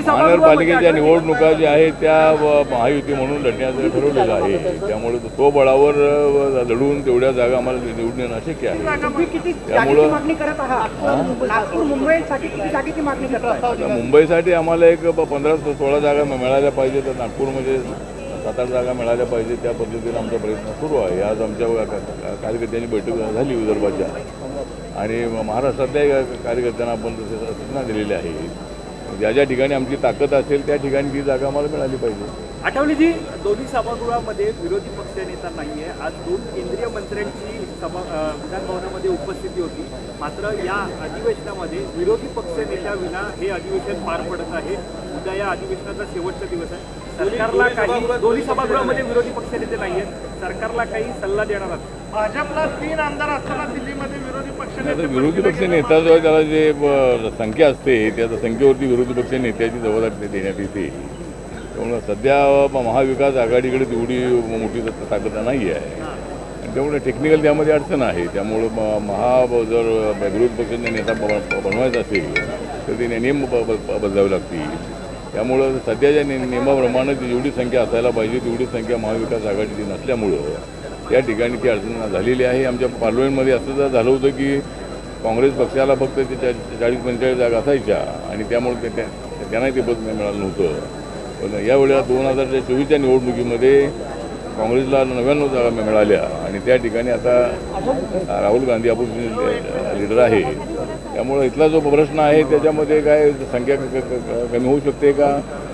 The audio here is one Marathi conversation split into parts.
महानगरपालिकेच्या निवडणुका ज्या आहेत त्या महायुती म्हणून लढण्याचं ठरवलेलं आहे. त्यामुळे तो बळावर लढून तेवढ्या जागा आम्हाला निवडून येणं अशक्य आहे. त्यामुळं मुंबईसाठी आम्हाला एक 15-16 जागा मिळाल्या पाहिजे, तर नागपूरमध्ये 7-8 जागा मिळाल्या पाहिजे. त्या पद्धतीने आमचा प्रयत्न सुरू आहे. आज आमच्या कार्यकर्त्यांची बैठक झाली विदर्भाच्या, आणि महाराष्ट्रातल्या कार्यकर्त्यांना आपण सूचना दिलेल्या आहेत. ज्या ज्या ठिकाणी आमची ताकद असेल त्या ठिकाणी ती जागा आम्हाला मिळाली पाहिजे. आठवलेजी, दोन्ही सभागृहामध्ये विरोधी पक्षनेता नाही आहे. आज 2 केंद्रीय मंत्र्यांची विधानभवनामध्ये उपस्थिती होती. मात्र या अधिवेशनामध्ये विरोधी पक्षनेत्याविना हे अधिवेशन पार पडत आहे. उद्या या अधिवेशनाचा शेवटचा दिवस आहे. सरकारला काही, दोन्ही सभागृहामध्ये विरोधी पक्षनेते नाही आहेत, सरकारला काही सल्ला देणार आहात? भाजपला 3 आमदार असताना दिल्लीमध्ये विरोधी पक्ष नेता जो आहे त्याला जे संख्या असते त्या संख्येवरती विरोधी पक्ष नेत्याची जबाबदारी देण्यात येते. त्यामुळं सध्या महाविकास आघाडीकडे तेवढी मोठी ताकद नाही आहे, आणि त्यामुळे टेक्निकल त्यामध्ये अडचण आहे. त्यामुळं जर विरोधी पक्षाचा नेता बनवायचा असेल तर ते नियम बदलावे लागतील. त्यामुळं सध्याच्या नियमाप्रमाणे जेवढी संख्या असायला पाहिजे तेवढी संख्या महाविकास आघाडीची नसल्यामुळं त्या ठिकाणी ती अडचण झालेली आहे. आमच्या पार्लमेंटमध्ये असं जर झालं होतं की काँग्रेस पक्षाला फक्त 40-45 जागा असायच्या, आणि त्यामुळे त्यांनाही ते पद मिळालं नव्हतं. पण यावेळेला 2024च्या निवडणुकीमध्ये काँग्रेसला 99 जागा मिळाल्या, आणि त्या ठिकाणी आता राहुल गांधी आपण लीडर आहे. त्यामुळं इथला जो प्रश्न आहे त्याच्यामध्ये काय संख्या कमी होऊ शकते का,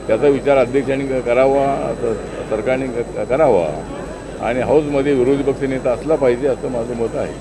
त्याचा विचार अध्यक्षांनी करावा, सरकारने करावा, आणि हाऊसमध्ये विरोधी पक्षनेता असला पाहिजे असं माझं मत आहे.